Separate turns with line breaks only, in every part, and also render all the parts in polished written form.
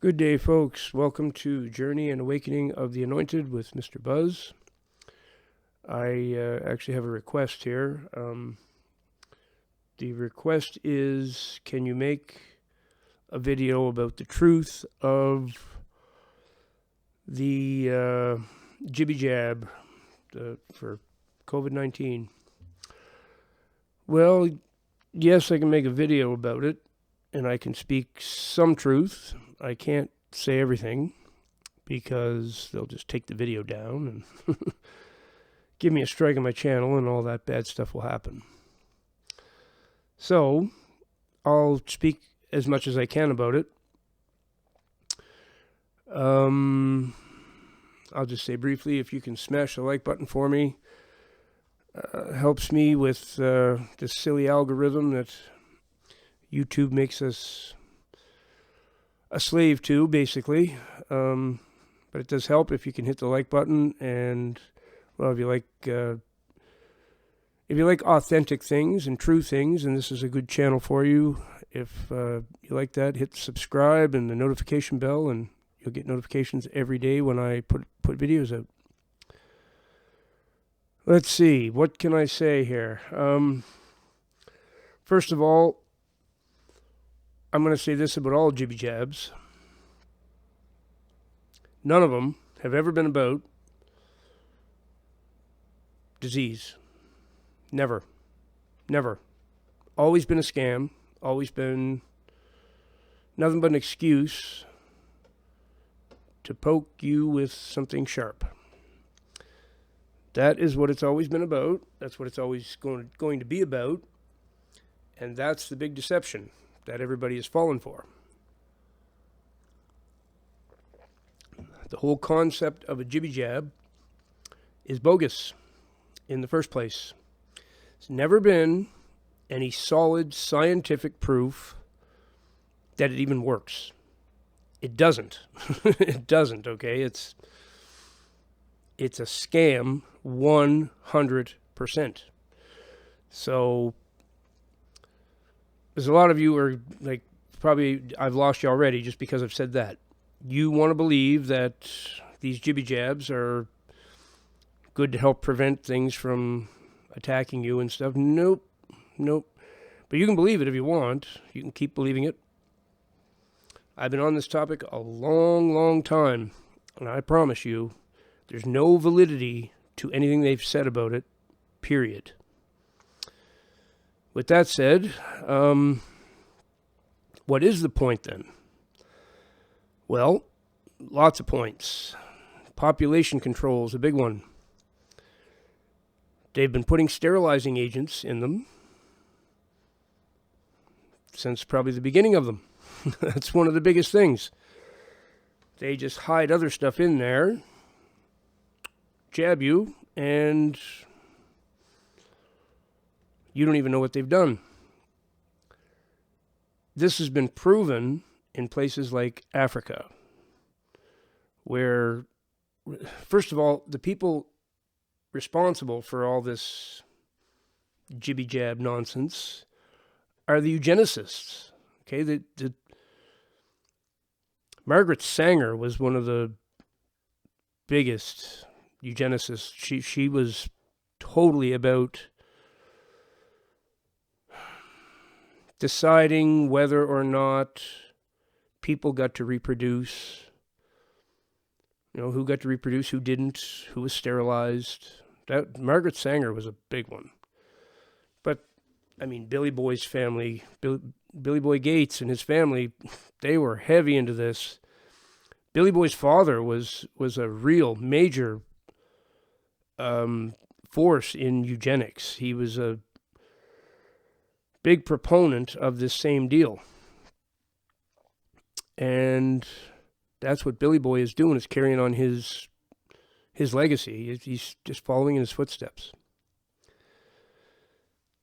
Good day, folks. Welcome to Journey and Awakening of the Anointed with Mr. Buzz. I actually have a request here. The request is, can you make a video about the truth of the jibby jab for COVID-19? Well, yes, I can make a video about it, and I can speak some truth. I can't say everything because they'll just take the video down and give me a strike on my channel, and all that bad stuff will happen. So I'll speak as much as I can about it. I'll just say briefly, if you can smash the like button for me, helps me with this silly algorithm that YouTube makes us a slave to, basically. But it does help if you can hit the like button, and well, if you like authentic things and true things, and this is a good channel for you. If you like that, hit subscribe and the notification bell, and you'll get notifications every day when I put videos out. Let's see, what can I say here? First of all, I'm going to say this about all jibby jabs. None of them have ever been about disease. Never. Never. Always been a scam. Always been nothing but an excuse to poke you with something sharp. That is what it's always been about. That's what it's always going to be about. And that's the big deception that everybody has fallen for. The whole concept of a jibby jab is bogus in the first place. There's never been any solid scientific proof that it even works. It doesn't. It doesn't, okay? It's a scam 100%. So there's a lot of you are like, probably I've lost you already just because I've said that. You want to believe that these jibby jabs are good to help prevent things from attacking you and stuff. Nope. But you can believe it if you want. You can keep believing it. I've been on this topic a long, long time, and I promise you, there's no validity to anything they've said about it, period. With that said, what is the point then? Well, lots of points. Population control is a big one. They've been putting sterilizing agents in them since probably the beginning of them. That's one of the biggest things. They just hide other stuff in there, jab you, and you don't even know what they've done. This has been proven in places like Africa, where, first of all, the people responsible for all this jibby jab nonsense are the eugenicists. Okay, the Margaret Sanger was one of the biggest eugenicists. She was totally about deciding whether or not people got to reproduce, who got to reproduce, who didn't, who was sterilized. That Margaret Sanger was a big one. But, I mean, Billy Boy's family, Billy Boy Gates and his family, they were heavy into this. Billy Boy's father was a real major force in eugenics. He was a big proponent of this same deal. And that's what Billy Boy is doing, is carrying on his legacy. He's just following in his footsteps.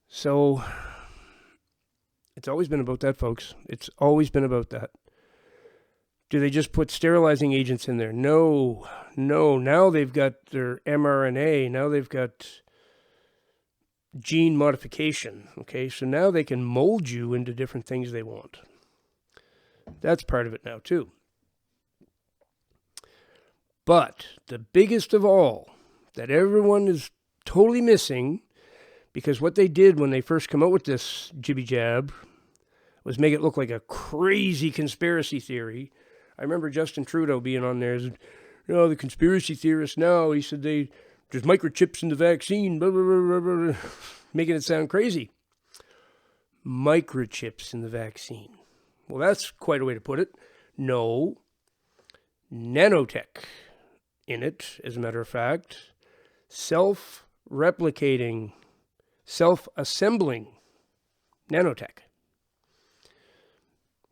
So it's always been about that, folks. It's always been about that. Do they just put sterilizing agents in there? No. Now they've got their mRNA. Now they've got gene modification. Okay, so now they can mold you into different things they want. That's part of it now, too. But the biggest of all that everyone is totally missing, because what they did when they first come out with this jibby jab was make it look like a crazy conspiracy theory. I remember Justin Trudeau being on there. The conspiracy theorists now, he said there's microchips in the vaccine, blah, blah, blah, blah, blah, making it sound crazy. Microchips in the vaccine. Well, that's quite a way to put it. No, nanotech in it, as a matter of fact. Self-replicating, self-assembling nanotech.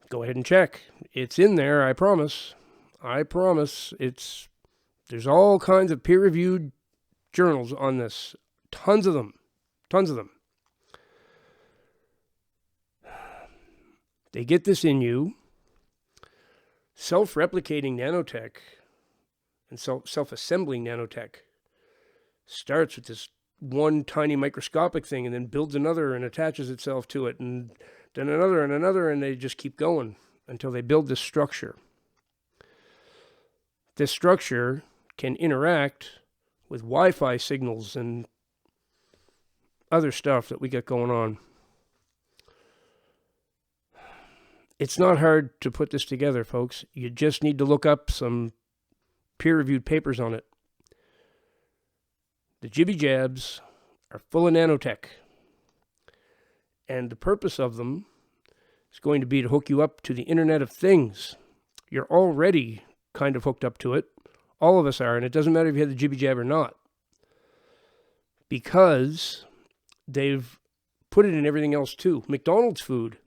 Go ahead and check. It's in there, I promise. There's all kinds of peer-reviewed journals on this. Tons of them. They get this in you. Self-replicating nanotech and self-assembling nanotech starts with this one tiny microscopic thing and then builds another and attaches itself to it, and then another, and they just keep going until they build this structure. This structure can interact with Wi-Fi signals and other stuff that we got going on. It's not hard to put this together, folks. You just need to look up some peer-reviewed papers on it. The jibby jabs are full of nanotech. And the purpose of them is going to be to hook you up to the Internet of Things. You're already kind of hooked up to it. All of us are, and it doesn't matter if you had the jibby jab or not. Because they've put it in everything else too. McDonald's food.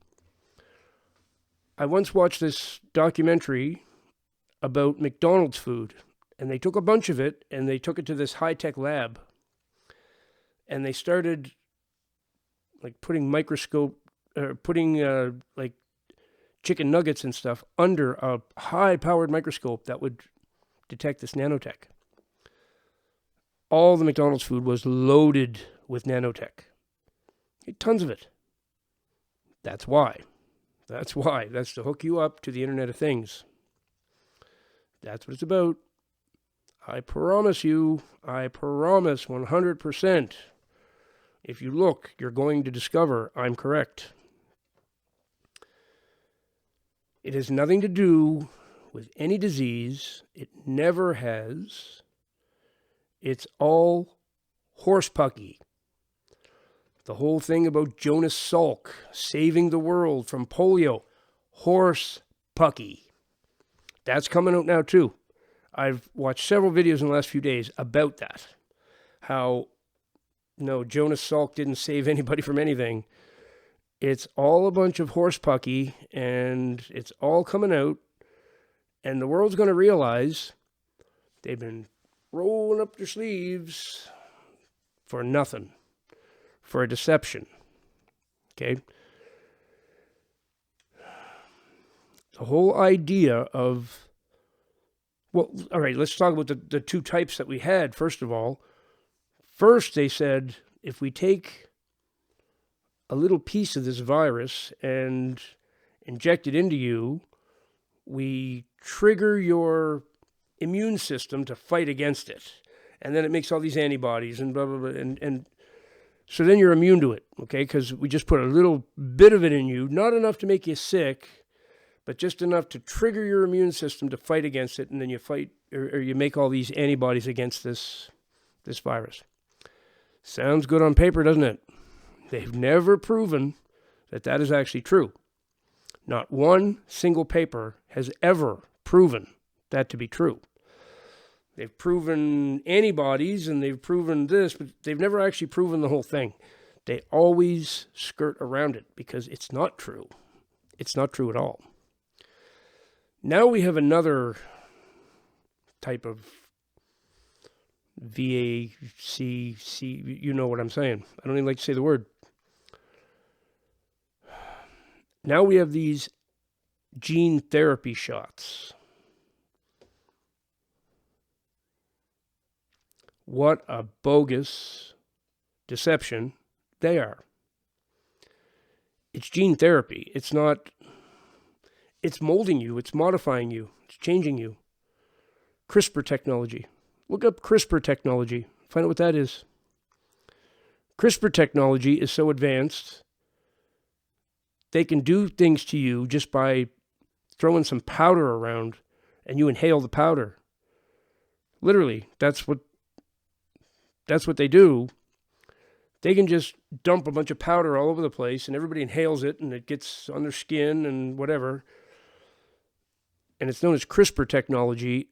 I once watched this documentary about McDonald's food, and they took a bunch of it and they took it to this high-tech lab, and they started like putting like chicken nuggets and stuff under a high-powered microscope that would detect this nanotech. All the McDonald's food was loaded with nanotech. Tons of it. That's why. That's to hook you up to the Internet of Things. That's what it's about. I promise you, 100%. If you look, you're going to discover I'm correct. It has nothing to do with any disease. It never has. It's all horsepucky. The whole thing about Jonas Salk saving the world from polio. Horsepucky. That's coming out now too. I've watched several videos in the last few days about that. How, no, Jonas Salk didn't save anybody from anything. It's all a bunch of horsepucky, and it's all coming out. And the world's going to realize they've been rolling up their sleeves for nothing. For a deception. Okay? The whole idea of, well, all right, let's talk about the two types that we had, first of all. First, they said, if we take a little piece of this virus and inject it into you, we trigger your immune system to fight against it. And then it makes all these antibodies and blah, blah, blah, and so then you're immune to it, okay? Because we just put a little bit of it in you, not enough to make you sick, but just enough to trigger your immune system to fight against it, and then you fight, or you make all these antibodies against this virus. Sounds good on paper, doesn't it? They've never proven that is actually true. Not one single paper has ever proven that to be true. They've proven antibodies and they've proven this, but they've never actually proven the whole thing. They always skirt around it because it's not true. It's not true at all. Now we have another type of VACC, you know what I'm saying. I don't even like to say the word. Now we have these gene therapy shots. What a bogus deception they are. It's gene therapy. It's not, it's molding you. It's modifying you. It's changing you. CRISPR technology. Look up CRISPR technology. Find out what that is. CRISPR technology is so advanced, they can do things to you just by throwing some powder around and you inhale the powder. Literally, that's what they do. They can just dump a bunch of powder all over the place and everybody inhales it and it gets on their skin and whatever. And it's known as CRISPR technology.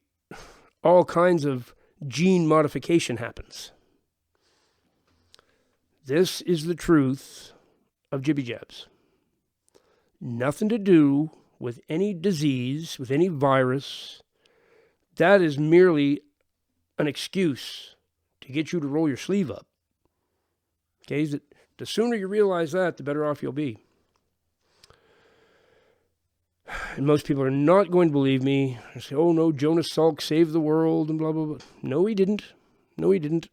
All kinds of gene modification happens. This is the truth of jibby jabs. Nothing to do with any disease, with any virus. That is merely an excuse to get you to roll your sleeve up. Okay, the sooner you realize that, the better off you'll be. And most people are not going to believe me. They say, oh no, Jonas Salk saved the world and blah, blah, blah. No, he didn't. No, he didn't.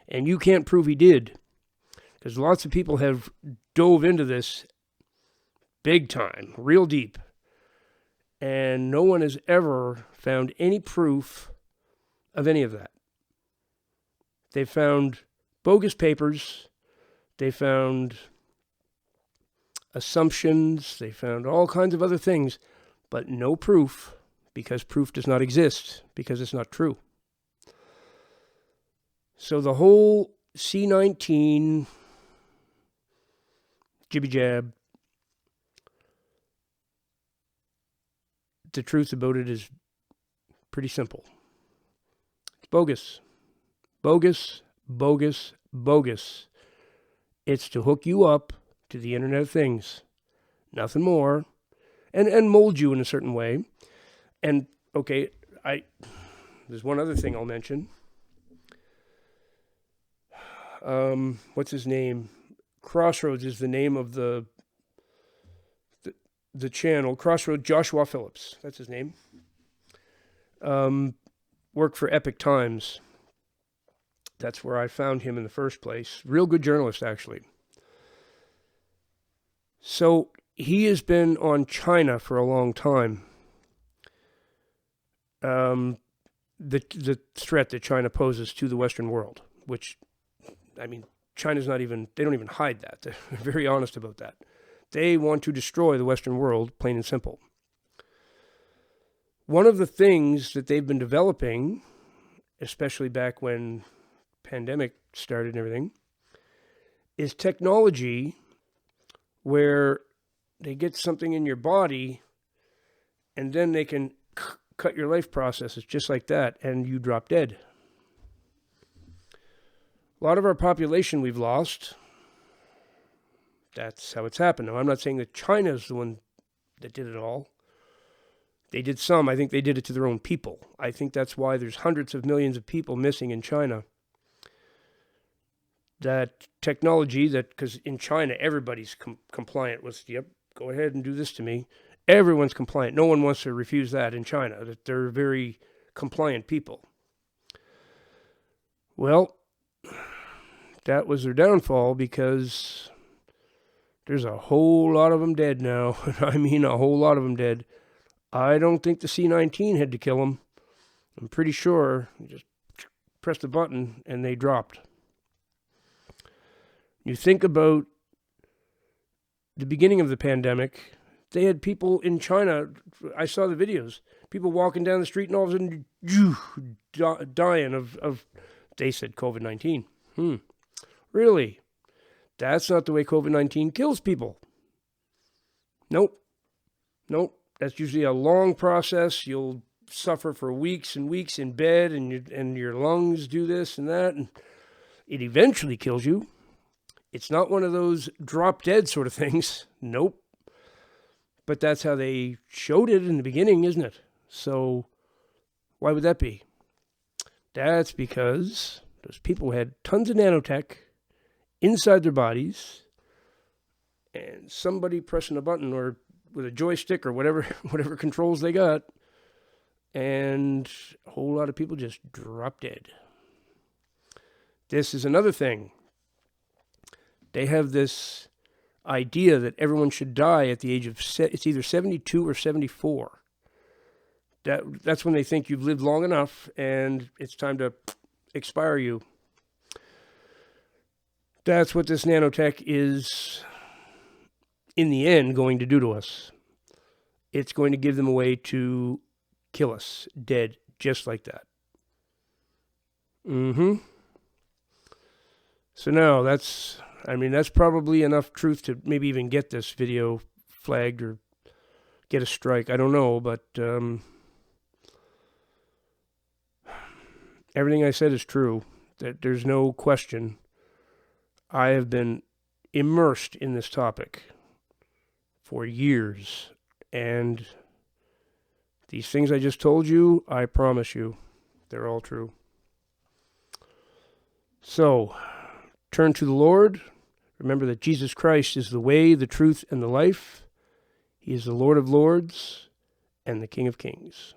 And you can't prove he did. Because lots of people have dove into this big time, real deep. And no one has ever found any proof of any of that. They found bogus papers. They found assumptions. They found all kinds of other things, but no proof, because proof does not exist, because it's not true. So the whole C19 jibby jab, the truth about it is pretty simple. It's bogus. Bogus, bogus, bogus. It's to hook you up to the Internet of Things. Nothing more. And mold you in a certain way. And, okay, there's one other thing I'll mention. What's his name? Crossroads is the name of the channel. Crossroads, Joshua Phillips. That's his name. Worked for Epic Times. That's where I found him in the first place. Real good journalist, actually. So he has been on China for a long time. The threat that China poses to the Western world, which, I mean, China's not even, they don't even hide that. They're very honest about that. They want to destroy the Western world, plain and simple. One of the things that they've been developing, especially back when pandemic started and everything, is technology where they get something in your body and then they can cut your life processes just like that and you drop dead. A lot of our population we've lost. That's how it's happened. Now, I'm not saying that China's the one that did it all. They did some. I think they did it to their own people. I think that's why there's hundreds of millions of people missing in China. That technology, because in China, everybody's compliant with, yep, go ahead and do this to me. Everyone's compliant. No one wants to refuse that in China. That they're very compliant people. Well, that was their downfall because there's a whole lot of them dead now. I mean, a whole lot of them dead. I don't think the C19 had to kill them. I'm pretty sure you just pressed the button and they dropped. You think about the beginning of the pandemic, they had people in China, I saw the videos, people walking down the street and all of a sudden dying of they said COVID-19. Really? That's not the way COVID-19 kills people. Nope. That's usually a long process. You'll suffer for weeks and weeks in bed and your lungs do this and that, and it eventually kills you. It's not one of those drop dead sort of things. Nope. But that's how they showed it in the beginning, isn't it? So why would that be? That's because those people had tons of nanotech inside their bodies and somebody pressing a button or with a joystick or whatever controls they got, and a whole lot of people just drop dead. This is another thing. They have this idea that everyone should die at the age of, it's either 72 or 74. that's when they think you've lived long enough and it's time to expire you. That's what this nanotech is, in the end, going to do to us. It's going to give them a way to kill us dead, just like that. So now that's probably enough truth to maybe even get this video flagged or get a strike. I don't know, but everything I said is true. There's no question. I have been immersed in this topic for years, and these things I just told you, I promise you, they're all true. So, turn to the Lord. Remember that Jesus Christ is the way, the truth, and the life. He is the Lord of Lords and the King of Kings.